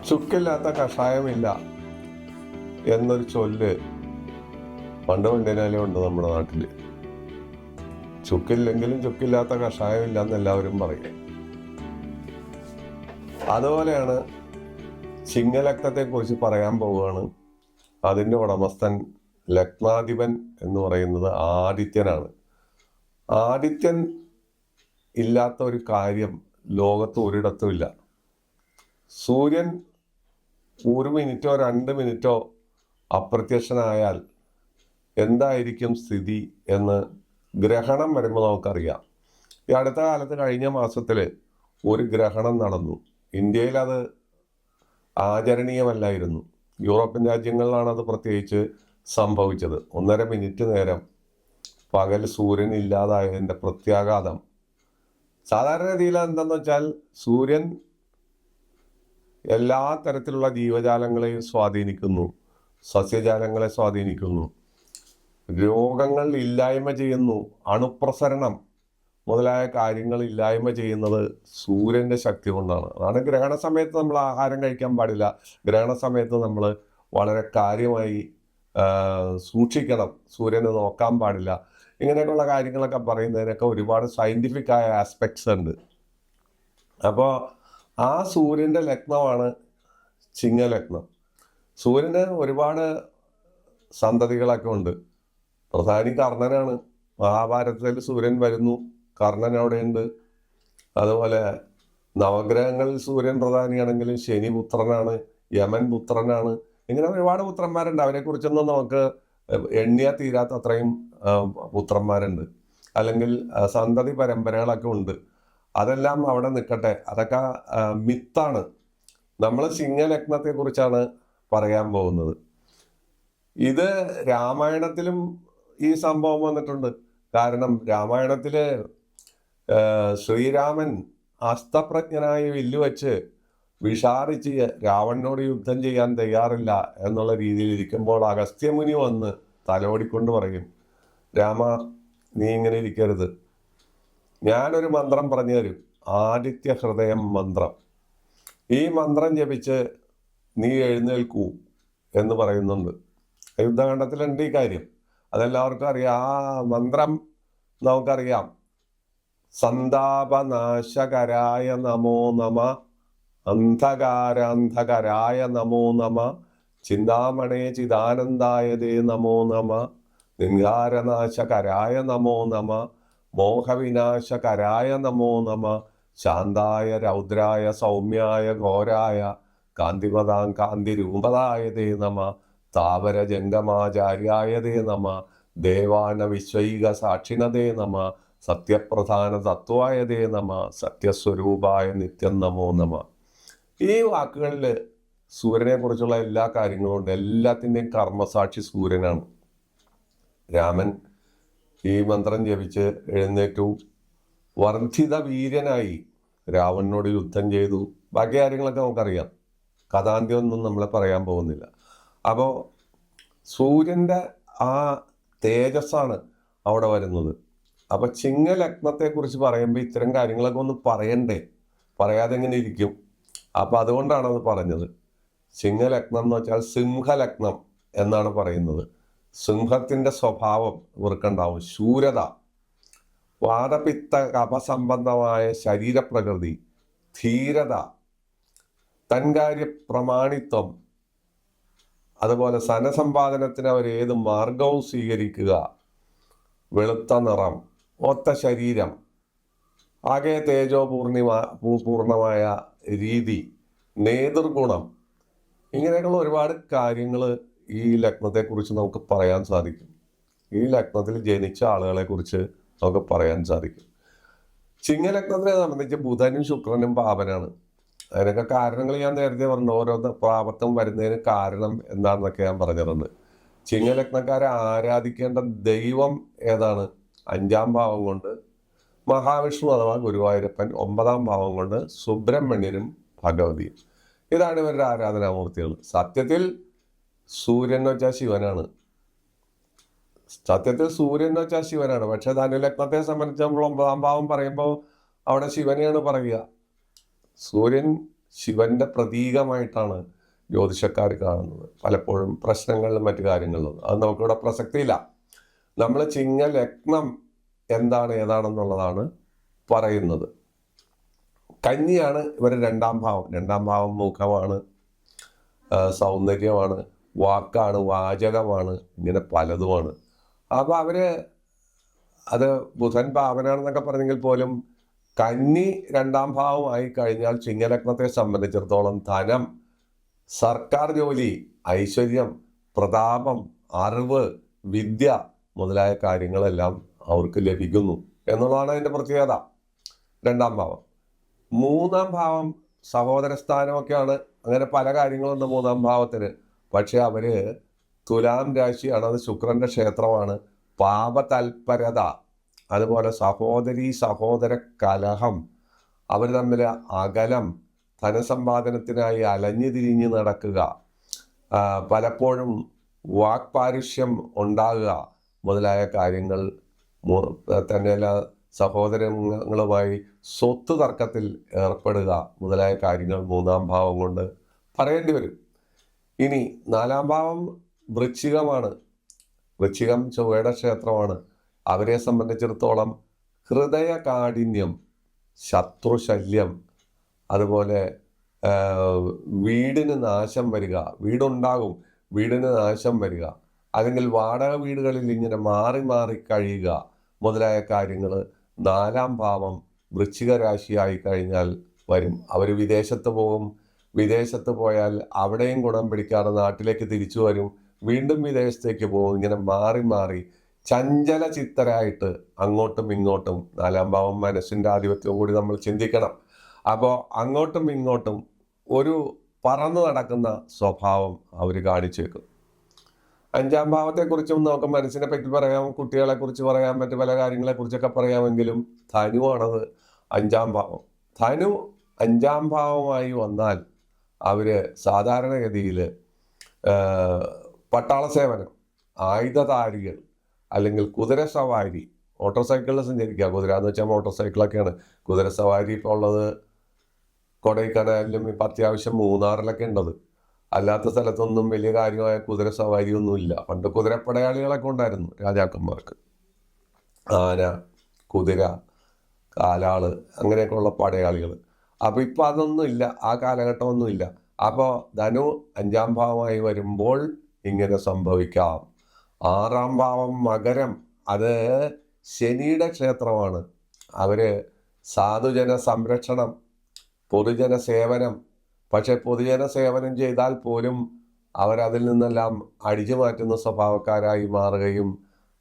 ചുക്കില്ലാത്ത കഷായമില്ല എന്നൊരു ചൊല്ല് പണ്ട് പണ്ടിനാലും ഉണ്ട് നമ്മുടെ നാട്ടില്. ചുക്കില്ലെങ്കിലും ചുക്കില്ലാത്ത കഷായമില്ല എന്ന് എല്ലാവരും പറയും. അതുപോലെയാണ് ചിങ്ങലഗ്നത്തെ കുറിച്ച് പറയാൻ പോവുകയാണ്. അതിൻ്റെ ഉടമസ്ഥൻ ലഗ്നാധിപൻ എന്ന് പറയുന്നത് ആദിത്യനാണ്. ആദിത്യൻ ഇല്ലാത്ത ഒരു കാര്യം ലോകത്ത് ഒരിടത്തുമില്ല. സൂര്യൻ 1 മിനിറ്റോ 2 മിനിറ്റോ അപ്രത്യക്ഷനായാൽ എന്തായിരിക്കും സ്ഥിതി എന്ന് ഗ്രഹണം വരുമ്പോൾ നമുക്കറിയാം. ഈ അടുത്ത കാലത്ത് കഴിഞ്ഞ മാസത്തിൽ ഒരു ഗ്രഹണം നടന്നു. ഇന്ത്യയിൽ അത് ആചരണീയമല്ലായിരുന്നു. യൂറോപ്യൻ രാജ്യങ്ങളിലാണ് അത് പ്രത്യേകിച്ച് സംഭവിച്ചത്. 1.5 മിനിറ്റ് നേരം പകൽ സൂര്യൻ ഇല്ലാതായതിൻ്റെ പ്രത്യാഘാതം. സാധാരണഗതിയിൽ എന്തെന്ന് വെച്ചാൽ സൂര്യൻ എല്ലാ തരത്തിലുള്ള ജീവജാലങ്ങളെയും സ്വാധീനിക്കുന്നു, സസ്യജാലങ്ങളെ സ്വാധീനിക്കുന്നു, രോഗങ്ങൾ ഇല്ലായ്മ ചെയ്യുന്നു, അണുപ്രസരണം മുതലായ കാര്യങ്ങൾ ഇല്ലായ്മ ചെയ്യുന്നത് സൂര്യൻ്റെ ശക്തി കൊണ്ടാണ്. അതാണ് ഗ്രഹണ സമയത്ത് നമ്മൾ ആഹാരം കഴിക്കാൻ പാടില്ല. ഗ്രഹണ സമയത്ത് നമ്മൾ വളരെ കാര്യമായി സൂക്ഷിക്കണം, സൂര്യനെ നോക്കാൻ പാടില്ല. ഇങ്ങനെയൊക്കെയുള്ള കാര്യങ്ങളൊക്കെ പറയുന്നതിനൊക്കെ ഒരുപാട് സയൻറ്റിഫിക് ആയ ആസ്പെക്ട്സ് ഉണ്ട്. അപ്പോൾ ആ സൂര്യൻ്റെ ലഗ്നമാണ് ചിങ്ങലഗ്നം. സൂര്യന് ഒരുപാട് സന്തതികളൊക്കെ ഉണ്ട്. പ്രധാനി കർണനാണ്. മഹാഭാരതത്തിൽ സൂര്യൻ വരുന്നു, കർണൻ അവിടെയുണ്ട്. അതുപോലെ നവഗ്രഹങ്ങളിൽ സൂര്യൻ പ്രധാനിയാണെങ്കിലും ശനി പുത്രനാണ്, യമൻ പുത്രനാണ്. ഇങ്ങനെ ഒരുപാട് പുത്രന്മാരുണ്ട്. അവരെക്കുറിച്ചൊന്നും നമുക്ക് എണ്ണിയാൽ തീരാത്ത അത്രയും പുത്രന്മാരുണ്ട്, അല്ലെങ്കിൽ സന്തതി പരമ്പരകളൊക്കെ ഉണ്ട്. അതെല്ലാം അവിടെ നിൽക്കട്ടെ, അതൊക്കെ മിത്താണ്. നമ്മൾ ചിങ്ങലഗ്നത്തെ കുറിച്ചാണ് പറയാൻ പോകുന്നത്. ഇത് രാമായണത്തിലും ഈ സംഭവം വന്നിട്ടുണ്ട്. കാരണം രാമായണത്തില് ശ്രീരാമൻ അസ്തപ്രജ്ഞനായി വില്ലുവെച്ച് വിഷാദിച്ച് രാവണനോട് യുദ്ധം ചെയ്യാൻ തയ്യാറില്ല എന്നുള്ള രീതിയിൽ ഇരിക്കുമ്പോൾ അഗസ്ത്യമുനി വന്ന് തലോടിക്കൊണ്ട് പറയും, രാമ, നീ ഇങ്ങനെ ഇരിക്കരുത്, ഞാനൊരു മന്ത്രം പറഞ്ഞു തരും, ആദിത്യ ഹൃദയം മന്ത്രം. ഈ മന്ത്രം ജപിച്ച് നീ എഴുന്നേൽക്കൂ എന്ന് പറയുന്നുണ്ട്. യുദ്ധകാണ്ഡത്തിലുണ്ട് ഈ കാര്യം, അതെല്ലാവർക്കും അറിയാം. ആ മന്ത്രം നമുക്കറിയാം. സന്താപനാശകരായ നമോ നമ, അന്ധകാരാന്ധകരായ നമോ നമ, ചിന്താമണേ ചിദാനന്ദായതേ നമോ നമ, നിംഗാരനാശകരായ നമോ നമ, മോഹവിനാശകരായ നമോ നമ, ശാന്തായ രൗദ്രായ സൗമ്യായ ഘോരായ കാന്തിമതാം കാന്തിരൂപതായതേ നമ, താവര ജംഗമാചാര്യായതേ നമ, ദേവാന വിശ്വൈക സാക്ഷിണതേ നമ, സത്യപ്രധാന തത്വായതേ നമ, സത്യസ്വരൂപായ നിത്യം നമോ നമ. ഈ വാക്കുകളിൽ സൂര്യനെ കുറിച്ചുള്ള എല്ലാ കാര്യങ്ങളും ഉണ്ട്. എല്ലാത്തിൻ്റെയും കർമ്മസാക്ഷി സൂര്യനാണ്. രാമൻ ഈ മന്ത്രം ജപിച്ച് എഴുന്നേറ്റു, വർദ്ധിത വീര്യനായി രാവണനോട് യുദ്ധം ചെയ്തു. ബാക്കി കാര്യങ്ങളൊക്കെ നമുക്കറിയാം. കഥാന്ത്യമൊന്നും നമ്മളെ പറയാൻ പോകുന്നില്ല. അപ്പോൾ സൂര്യൻ്റെ ആ തേജസ്സാണ് അവിടെ വരുന്നത്. അപ്പോൾ ചിങ്ങലഗ്നത്തെക്കുറിച്ച് പറയുമ്പോൾ ഇത്തരം കാര്യങ്ങളൊക്കെ ഒന്ന് പറയണ്ടേ, പറയാതെ എങ്ങനെ ഇരിക്കും? അപ്പോൾ അതുകൊണ്ടാണ് അത് പറഞ്ഞത്. ചിങ്ങലഗ്നം എന്ന് വെച്ചാൽ സിംഹലഗ്നം എന്നാണ് പറയുന്നത്. സിംഹത്തിൻ്റെ സ്വഭാവം ഇവർക്കുണ്ടാവും, ശൂരത, വാദപിത്ത കഫസംബന്ധമായ ശരീരപ്രകൃതി, ധീരത, തൻകാര്യ പ്രമാണിത്വം, അതുപോലെ ധനസമ്പാദനത്തിന് അവർ ഏത് മാർഗവും സ്വീകരിക്കുക, വെളുത്ത നിറം, ഒത്ത ശരീരം, ആകെ പൂർണ്ണമായ രീതി, നേതൃഗുണം, ഇങ്ങനെയൊക്കെയുള്ള ഒരുപാട് കാര്യങ്ങൾ ഈ ലഗ്നത്തെക്കുറിച്ച് നമുക്ക് പറയാൻ സാധിക്കും. ഈ ലഗ്നത്തിൽ ജനിച്ച ആളുകളെ കുറിച്ച് നമുക്ക് പറയാൻ സാധിക്കും. ചിങ്ങലഗ്നത്തിനെ സംബന്ധിച്ച് ബുധനും ശുക്രനും പാപനാണ്. അതിനൊക്കെ കാരണങ്ങൾ ഞാൻ നേരത്തെ പറഞ്ഞു. ഓരോ പാപത്തും വരുന്നതിന് കാരണം എന്താണെന്നൊക്കെ ഞാൻ പറഞ്ഞിട്ടുണ്ട്. ചിങ്ങലഗ്നക്കാരെ ആരാധിക്കേണ്ട ദൈവം ഏതാണ്? 5-ാം ഭാവം കൊണ്ട് മഹാവിഷ്ണു അഥവാ ഗുരുവായൂരപ്പൻ, 9-ാം ഭാവം കൊണ്ട് സുബ്രഹ്മണ്യനും ഭഗവതിയും. ഇതാണ് ഇവരുടെ ആരാധനാമൂർത്തികൾ. സത്യത്തിൽ സൂര്യൻ എന്ന് വെച്ചാൽ ശിവനാണ്. പക്ഷെ ധനുലഗ്നത്തെ സംബന്ധിച്ച് നമ്മൾ 9-ാം ഭാവം പറയുമ്പോൾ അവിടെ ശിവനെയാണ് പറയുക. സൂര്യൻ ശിവന്റെ പ്രതീകമായിട്ടാണ് ജ്യോതിഷക്കാർ കാണുന്നത്. പലപ്പോഴും പ്രശ്നങ്ങളിലും മറ്റു കാര്യങ്ങളിലും അത് നമുക്കിവിടെ പ്രസക്തിയില്ല. നമ്മൾ ചിങ്ങ ലഗ്നം എന്താണ് ഏതാണെന്നുള്ളതാണ് പറയുന്നത്. കന്നിയാണ് ഇവരുടെ രണ്ടാം ഭാവം. രണ്ടാം ഭാവം മുഖമാണ്, സൗന്ദര്യമാണ്, വാക്കാണ്, വാചകമാണ്, ഇങ്ങനെ പലതുമാണ്. അപ്പോൾ അത് ബുധൻ ഭാവനാണെന്നൊക്കെ പറഞ്ഞെങ്കിൽ പോലും കന്നി രണ്ടാം ഭാവമായി കഴിഞ്ഞാൽ ചിങ്ങലഗ്നത്തെ സംബന്ധിച്ചിടത്തോളം ധനം, സർക്കാർ ജോലി, ഐശ്വര്യം, പ്രതാപം, അറിവ്, വിദ്യ മുതലായ കാര്യങ്ങളെല്ലാം അവർക്ക് ലഭിക്കുന്നു എന്നുള്ളതാണ് അതിൻ്റെ പ്രത്യേകത. രണ്ടാം ഭാവം. മൂന്നാം ഭാവം സഹോദര സ്ഥാനമൊക്കെയാണ്. അങ്ങനെ പല കാര്യങ്ങളുണ്ട് മൂന്നാം ഭാവത്തിന്. പക്ഷെ അവര് തുലാം രാശിയാണ്, അത് ശുക്രന്റെ ക്ഷേത്രമാണ്. പാപതൽപരത, അതുപോലെ സഹോദര കലഹം, അവർ തമ്മിൽ അകലം, ധനസമ്പാദനത്തിനായി അലഞ്ഞു തിരിഞ്ഞ് നടക്കുക, പലപ്പോഴും വാക്പാരുഷ്യം ഉണ്ടാകുക മുതലായ കാര്യങ്ങൾ, തന്നെയല്ല സഹോദരങ്ങളുമായി സ്വത്ത് തർക്കത്തിൽ ഏർപ്പെടുക മുതലായ കാര്യങ്ങൾ മൂന്നാം ഭാവം കൊണ്ട് പറയേണ്ടി വരും. ഇനി നാലാം ഭാവം വൃശ്ചികമാണ്. വൃശ്ചികം ചൊവ്വയുടെ ക്ഷേത്രമാണ്. അവരെ സംബന്ധിച്ചിടത്തോളം ഹൃദയ കാഠിന്യം, ശത്രുശല്യം, അതുപോലെ വീടിന് നാശം വരിക, വീടുണ്ടാകും, വീടിന് നാശം വരിക, അല്ലെങ്കിൽ വാടക വീടുകളിൽ ഇങ്ങനെ മാറി മാറി കഴിയുക മുതലായ കാര്യങ്ങൾ നാലാം ഭാവം വൃശ്ചിക രാശിയായി കഴിഞ്ഞാൽ വരും. അവർ വിദേശത്ത് പോകും. വിദേശത്ത് പോയാൽ അവിടെയും ഗുണം പിടിക്കാതെ നാട്ടിലേക്ക് തിരിച്ചു വരും, വീണ്ടും വിദേശത്തേക്ക് പോകും. ഇങ്ങനെ മാറി മാറി ചഞ്ചല ചിത്തരായിട്ട് അങ്ങോട്ടും ഇങ്ങോട്ടും. നാലാം ഭാവം മനസ്സിൻ്റെ ആധിപത്യം കൂടി നമ്മൾ ചിന്തിക്കണം. അപ്പോൾ അങ്ങോട്ടും ഇങ്ങോട്ടും ഒരു പറന്നു നടക്കുന്ന സ്വഭാവം അവർ കാണിച്ചു വെക്കും. അഞ്ചാം ഭാവത്തെക്കുറിച്ചും നമുക്ക് മനസ്സിനെ പറ്റി പറയാം, കുട്ടികളെ കുറിച്ച് പറയാം, മറ്റു പല കാര്യങ്ങളെ കുറിച്ചൊക്കെ പറയാമെങ്കിലും ധനുവാണത് അഞ്ചാം ഭാവം. ധനു അഞ്ചാം ഭാവമായി വന്നാൽ അവര് സാധാരണഗതിയിൽ പട്ടാള സേവനം, ആയുധധാരികൾ, അല്ലെങ്കിൽ കുതിര സവാരി, മോട്ടോർ സൈക്കിളിൽ സഞ്ചരിക്കുക. കുതിര എന്ന് വെച്ചാൽ മോട്ടോർ സൈക്കിളൊക്കെയാണ്. കുതിര സവാരി ഇപ്പോൾ ഉള്ളത് കൊടൈക്കനാലിലും ഇപ്പം അത്യാവശ്യം മൂന്നാറിലൊക്കെ ഉണ്ടത്. അല്ലാത്ത സ്ഥലത്തൊന്നും വലിയ കാര്യമായ കുതിര സവാരിയൊന്നുമില്ല. പണ്ട് കുതിരപ്പടയാളികളൊക്കെ ഉണ്ടായിരുന്നു രാജാക്കന്മാർക്ക്. ആന, കുതിര, കാലാള്, അങ്ങനെയൊക്കെയുള്ള പടയാളികൾ. അപ്പോൾ ഇപ്പം അതൊന്നുമില്ല, ആ കാലഘട്ടമൊന്നുമില്ല. അപ്പോൾ ധനു അഞ്ചാം ഭാവമായി വരുമ്പോൾ ഇങ്ങനെ സംഭവിക്കാം. ആറാം ഭാവം മകരം, അത് ശനിയുടെ ക്ഷേത്രമാണ്. അവര് സാധുജന സംരക്ഷണം, പൊതുജന സേവനം. പക്ഷെ പൊതുജന സേവനം ചെയ്താൽ പോലും അവരതിൽ നിന്നെല്ലാം അടിച്ചു മാറ്റുന്ന സ്വഭാവക്കാരായി മാറുകയും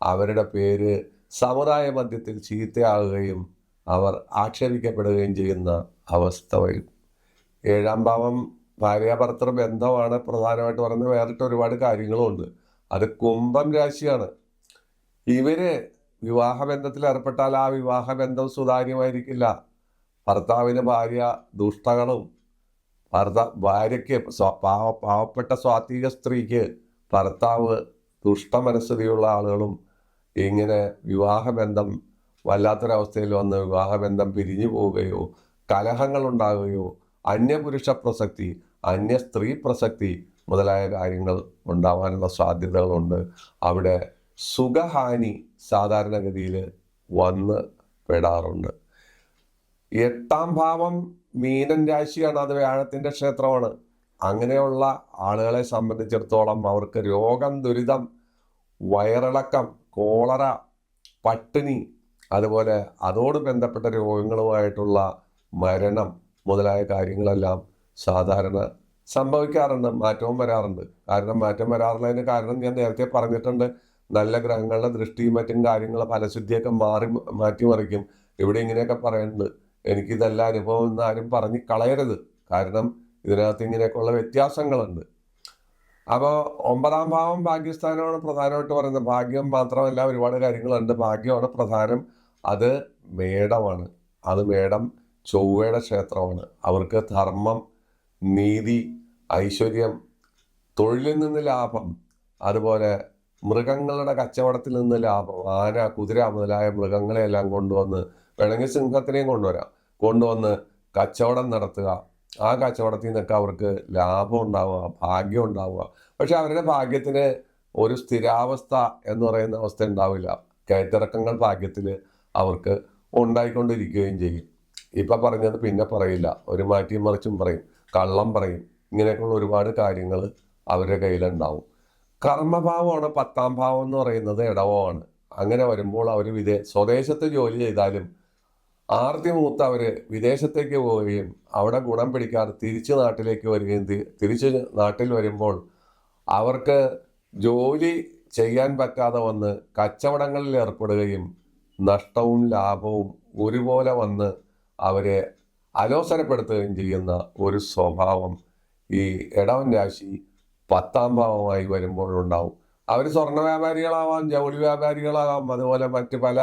അവരുടെ പേര് സമുദായ മധ്യത്തിൽ ചീത്തയാകുകയും അവർ ആക്ഷേപിക്കപ്പെടുകയും ചെയ്യുന്ന അവസ്ഥ വരും. ഏഴാം ഭാവം ഭാര്യാഭർത്തൃ ബന്ധമാണ് പ്രധാനമായിട്ട് പറയുന്നത്. വേറിട്ട് ഒരുപാട് കാര്യങ്ങളുമുണ്ട്. അത് കുംഭം രാശിയാണ്. ഇവര് വിവാഹബന്ധത്തിൽ ഏർപ്പെട്ടാൽ ആ വിവാഹബന്ധം സുതാര്യമായിരിക്കില്ല. ഭർത്താവിന് ഭാര്യ ദുഷ്ടകളും, ഭാര്യയ്ക്ക് പാവപ്പെട്ട സ്വാത്വിക സ്ത്രീക്ക് ഭർത്താവ് ദുഷ്ടമനസ്ഥിതിയുള്ള ആളുകളും ഇങ്ങനെ വിവാഹബന്ധം വല്ലാത്തൊരവസ്ഥയിൽ വന്ന് വിവാഹബന്ധം പിരിഞ്ഞു പോവുകയോ കലഹങ്ങൾ ഉണ്ടാകുകയോ അന്യപുരുഷ പ്രസക്തി, അന്യ സ്ത്രീ പ്രസക്തി മുതലായ കാര്യങ്ങൾ ഉണ്ടാവാനുള്ള സാധ്യതകളുണ്ട്. അവിടെ സുഖഹാനി സാധാരണഗതിയിൽ വന്ന് പെടാറുണ്ട്. എട്ടാം ഭാവം മീനൻ രാശിയാണ്, അത് വ്യാഴത്തിൻ്റെ ക്ഷേത്രമാണ്. അങ്ങനെയുള്ള ആളുകളെ സംബന്ധിച്ചിടത്തോളം അവർക്ക് രോഗം, ദുരിതം, വയറിളക്കം, കോളറ, പട്ടിണി, അതുപോലെ അതോട് ബന്ധപ്പെട്ട രോഗങ്ങളുമായിട്ടുള്ള മരണം മുതലായ കാര്യങ്ങളെല്ലാം സാധാരണ സംഭവിക്കാറുണ്ട്. മാറ്റവും വരാറുണ്ട്. മാറ്റം വരാറുള്ളതിന് കാരണം ഞാൻ നേരത്തെ പറഞ്ഞിട്ടുണ്ട്. നല്ല ഗ്രഹങ്ങളുടെ ദൃഷ്ടിയും മറ്റും കാര്യങ്ങൾ ഫലശുദ്ധിയൊക്കെ മാറ്റിമറിക്കും. ഇവിടെ ഇങ്ങനെയൊക്കെ പറയുന്നുണ്ട്. എനിക്കിതെല്ലാം അനുഭവം എന്ന് ആരും പറഞ്ഞ് കളയരുത്. കാരണം ഇതിനകത്ത് ഇങ്ങനെയൊക്കെയുള്ള വ്യത്യാസങ്ങളുണ്ട്. അപ്പോൾ ഒമ്പതാം ഭാവം ഭാഗ്യസ്ഥാനമാണ് പ്രധാനമായിട്ട് പറയുന്നത്. ഭാഗ്യം മാത്രമല്ല, ഒരുപാട് കാര്യങ്ങളുണ്ട്. ഭാഗ്യമാണ് പ്രധാനം. അത് മേടമാണ്. അത് മേടം ചൊവ്വയുടെ ക്ഷേത്രമാണ്. അവർക്ക് ധർമ്മം, നീതി, ഐശ്വര്യം, തൊഴിലിൽ നിന്ന് ലാഭം, അതുപോലെ മൃഗങ്ങളുടെ കച്ചവടത്തിൽ നിന്ന് ലാഭം. ആന, കുതിര മുതലായ മൃഗങ്ങളെയെല്ലാം കൊണ്ടുവന്ന്, വേണമെങ്കിൽ സിംഹത്തിനെയും കൊണ്ടുവന്ന് കച്ചവടം നടത്തുക, ആ കച്ചവടത്തിൽ നിന്നൊക്കെ അവർക്ക് ലാഭം ഉണ്ടാവുക, ഭാഗ്യം ഉണ്ടാവുക. പക്ഷെ അവരുടെ ഭാഗ്യത്തിന് ഒരു സ്ഥിരാവസ്ഥ എന്ന് പറയുന്ന അവസ്ഥ ഉണ്ടാവില്ല. കയറ്റിറക്കങ്ങൾ ഭാഗ്യത്തിൽ അവർക്ക് ഉണ്ടായിക്കൊണ്ടിരിക്കുകയും ചെയ്യും. ഇപ്പം പറഞ്ഞത് പിന്നെ പറയില്ല, ഒരു മാറ്റിയും മറിച്ചും പറയും, കള്ളം പറയും. ഇങ്ങനെയൊക്കെയുള്ള ഒരുപാട് കാര്യങ്ങൾ അവരുടെ കയ്യിലുണ്ടാവും. കർമ്മഭാവമാണ് 10ാം ഭാവം എന്ന് പറയുന്നത്, ഇടവമാണ്. അങ്ങനെ വരുമ്പോൾ അവർ സ്വദേശത്ത് ജോലി ചെയ്താലും ആർത്തി മൂത്ത് അവർ വിദേശത്തേക്ക് പോവുകയും അവിടെ ഗുണം പിടിക്കാതെ തിരിച്ച് നാട്ടിലേക്ക് വരികയും തിരിച്ച് നാട്ടിൽ വരുമ്പോൾ അവർക്ക് ജോലി ചെയ്യാൻ പറ്റാതെ വന്ന് കച്ചവടങ്ങളിൽ ഏർപ്പെടുകയും നഷ്ടവും ലാഭവും ഒരുപോലെ വന്ന് അവരെ അലോസരപ്പെടുത്തുകയും ചെയ്യുന്ന ഒരു സ്വഭാവം ഈ ഇടവൻ രാശി 10ാം ഭാവമായി വരുമ്പോഴുണ്ടാവും. അവർ സ്വർണ്ണ വ്യാപാരികളാവാം, ജൗളി വ്യാപാരികളാവാം, അതുപോലെ മറ്റ് പല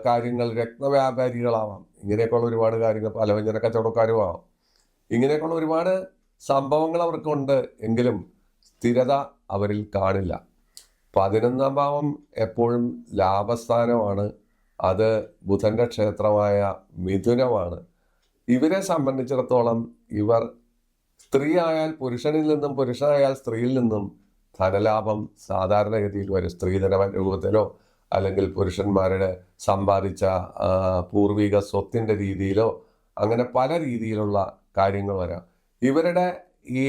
കാര്യങ്ങൾ, രത്നവ്യാപാരികളാവാം. ഇങ്ങനെയൊക്കെയുള്ള ഒരുപാട് കാര്യങ്ങൾ, പലവ്യഞ്ജന കച്ചവടക്കാരും ആവാം. ഇങ്ങനെയൊക്കെയുള്ള ഒരുപാട് സംഭവങ്ങൾ അവർക്കുണ്ട്. എങ്കിലും സ്ഥിരത അവരിൽ കാണില്ല. 11ാം ഭാവം എപ്പോഴും ലാഭസ്ഥാനമാണ്. അത് ബുധന്റെ ക്ഷേത്രമായ മിഥുനമാണ്. ഇവരെ സംബന്ധിച്ചിടത്തോളം ഇവർ സ്ത്രീ ആയാൽ പുരുഷനിൽ നിന്നും, പുരുഷനായാൽ സ്ത്രീയിൽ നിന്നും ധനലാഭം സാധാരണഗതിയിൽ വരും. സ്ത്രീധന രൂപത്തിലോ അല്ലെങ്കിൽ പുരുഷന്മാരുടെ സമ്പാദിച്ച പൂർവിക സ്വത്തിൻ്റെ രീതിയിലോ അങ്ങനെ പല രീതിയിലുള്ള കാര്യങ്ങൾ വരാം. ഇവരുടെ ഈ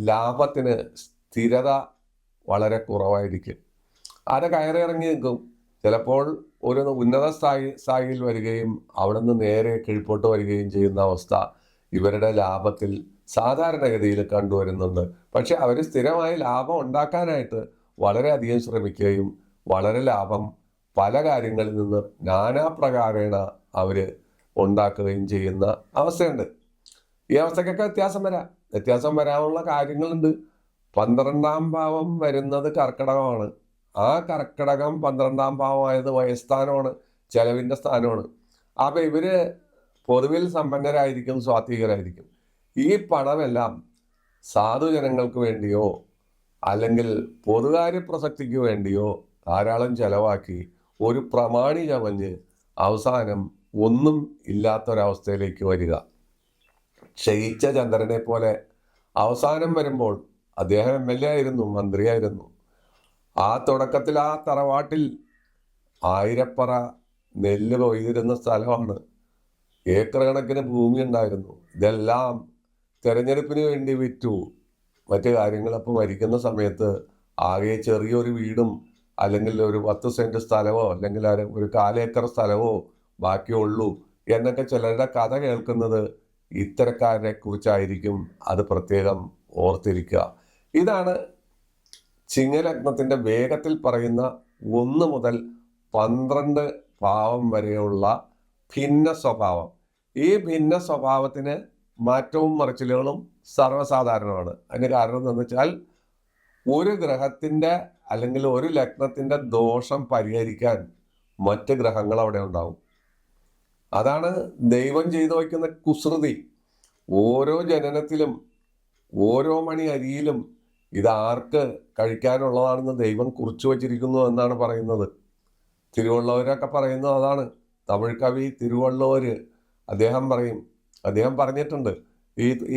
ലാഭത്തിന് സ്ഥിരത വളരെ കുറവായിരിക്കും. അത് കയറി ഇറങ്ങി നിൽക്കും. ചിലപ്പോൾ ഒരു ഉന്നത സ്ഥായിയിൽ വരികയും അവിടെ നിന്ന് നേരെ കീഴ്പോട്ട് വരികയും ചെയ്യുന്ന അവസ്ഥ ഇവരുടെ ലാഭത്തിൽ സാധാരണഗതിയിൽ കണ്ടുവരുന്നുണ്ട്. പക്ഷെ അവർ സ്ഥിരമായി ലാഭം ഉണ്ടാക്കാനായിട്ട് വളരെയധികം ശ്രമിക്കുകയും വളരെ ലാഭം പല കാര്യങ്ങളിൽ നിന്ന് നാനാപ്രകാരേണ അവർ ഉണ്ടാക്കുകയും ചെയ്യുന്ന അവസ്ഥയുണ്ട്. ഈ അവസ്ഥക്കൊക്കെ വ്യത്യാസം വരാനുള്ള കാര്യങ്ങളുണ്ട്. 12ാം ഭാവം വരുന്നത് കർക്കിടകമാണ്. ആ കർക്കിടകം 12ാം ഭാവമായത് വ്യയസ്ഥാനമാണ്, ചെലവിൻ്റെ സ്ഥാനമാണ്. അപ്പം ഇവര് പൊതുവിൽ സമ്പന്നരായിരിക്കും, സ്വാത്വികരായിരിക്കും. ഈ പണമെല്ലാം സാധുജനങ്ങൾക്ക് വേണ്ടിയോ അല്ലെങ്കിൽ പൊതുകാര്യ പ്രസക്തിക്ക് വേണ്ടിയോ ധാരാളം ചെലവാക്കി ഒരു പ്രമാണി ചമഞ്ഞ് അവസാനം ഒന്നും ഇല്ലാത്തൊരവസ്ഥയിലേക്ക് വരിക. ക്ഷയിച്ച ചന്ദ്രനെ പോലെ അവസാനം വരുമ്പോൾ, അദ്ദേഹം MLA ആയിരുന്നു, മന്ത്രിയായിരുന്നു. ആ തുടക്കത്തിൽ ആ തറവാട്ടിൽ 1000 നെല്ല് കൊയ്തിരുന്ന സ്ഥലമാണ്. ഏക്കർ കണക്കിന് ഭൂമി ഉണ്ടായിരുന്നു. ഇതെല്ലാം തെരഞ്ഞെടുപ്പിന് വേണ്ടി വിറ്റു. മറ്റു കാര്യങ്ങളപ്പോൾ മരിക്കുന്ന സമയത്ത് ആകെ ചെറിയൊരു വീടും അല്ലെങ്കിൽ ഒരു 10 സെന്റ് സ്ഥലമോ അല്ലെങ്കിൽ ഒരു 1/4 ഏക്കർ സ്ഥലമോ ബാക്കിയുള്ളൂ എന്നൊക്കെ ചിലരുടെ കഥ കേൾക്കുന്നത് ഇത്തരക്കാരെ കുറിച്ചായിരിക്കും. അത് പ്രത്യേകം ഓർത്തിരിക്കുക. ഇതാണ് ചിങ്ങലഗ്നത്തിന്റെ വേഗത്തിൽ പറയുന്ന 1 മുതൽ 12 ഭാവം വരെയുള്ള ഭിന്ന സ്വഭാവം. ഈ ഭിന്ന സ്വഭാവത്തിന് മാറ്റവും മറിച്ചിലുകളും സർവ്വസാധാരണമാണ്. അതിന് കാരണം എന്താണെന്ന് വെച്ചാൽ ഒരു ഗ്രഹത്തിന്റെ അല്ലെങ്കിൽ ഒരു ലഗ്നത്തിന്റെ ദോഷം പരിഹരിക്കാൻ മറ്റ് ഗ്രഹങ്ങൾ അവിടെ ഉണ്ടാവും. അതാണ് ദൈവം ചെയ്തു വയ്ക്കുന്ന കുസൃതി. ഓരോ ജനനത്തിലും ഓരോ മണി അരിയിലും ഇത് ആർക്ക് കഴിക്കാനുള്ളതാണെന്ന് ദൈവം കുറിച്ചു വച്ചിരിക്കുന്നു എന്നാണ് പറയുന്നത്. തിരുവള്ളുവരൊക്കെ പറയുന്നത് അതാണ്. തമിഴ് കവി തിരുവള്ളുവര് അദ്ദേഹം പറഞ്ഞിട്ടുണ്ട്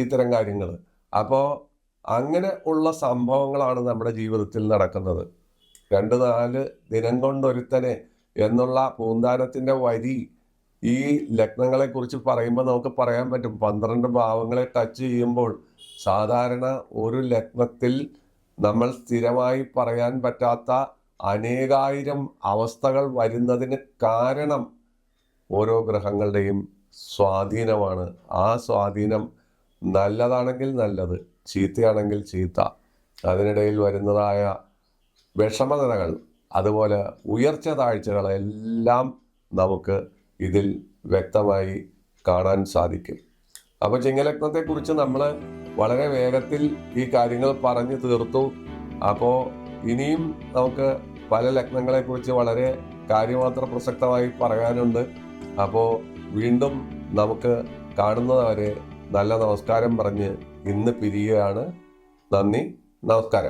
ഇത്തരം കാര്യങ്ങൾ. അപ്പോൾ അങ്ങനെ ഉള്ള സംഭവങ്ങളാണ് നമ്മുടെ ജീവിതത്തിൽ നടക്കുന്നത്. 2-4 ദിനം കൊണ്ടൊരുത്തനെ എന്നുള്ള പൂന്താനത്തിൻ്റെ വരി ഈ ലഗ്നങ്ങളെ കുറിച്ച് പറയുമ്പോൾ നമുക്ക് പറയാൻ പറ്റും. 12 ഭാവങ്ങളെ ടച്ച് ചെയ്യുമ്പോൾ സാധാരണ ഒരു ലഗ്നത്തിൽ നമ്മൾ സ്ഥിരമായി പറയാൻ പറ്റാത്ത അനേകായിരം അവസ്ഥകൾ വരുന്നതിന് കാരണം ഓരോ ഗ്രഹങ്ങളുടെയും സ്വാധീനമാണ്. ആ സ്വാധീനം നല്ലതാണെങ്കിൽ നല്ലത്, ചീത്തയാണെങ്കിൽ ചീത്ത. അതിനിടയിൽ വരുന്നതായ വിഷമതകൾ, അതുപോലെ ഉയർച്ച താഴ്ചകളെല്ലാം നമുക്ക് ഇതിൽ വ്യക്തമായി കാണാൻ സാധിക്കും. അപ്പോൾ ചിങ്ങലഗ്നത്തെക്കുറിച്ച് നമ്മൾ വളരെ വേഗത്തിൽ ഈ കാര്യങ്ങൾ പറഞ്ഞു തീർത്തു. അപ്പോൾ ഇനിയും നമുക്ക് പല ലഗ്നങ്ങളെക്കുറിച്ച് വളരെ കാര്യമാത്ര പ്രസക്തമായി പറയാനുണ്ട്. അപ്പോൾ വീണ്ടും നമുക്ക് കാണുന്നതുവരെ നല്ല നമസ്കാരം പറഞ്ഞ് ഇന്ന് പിരിയുകയാണ്. നന്ദി, നമസ്കാരം.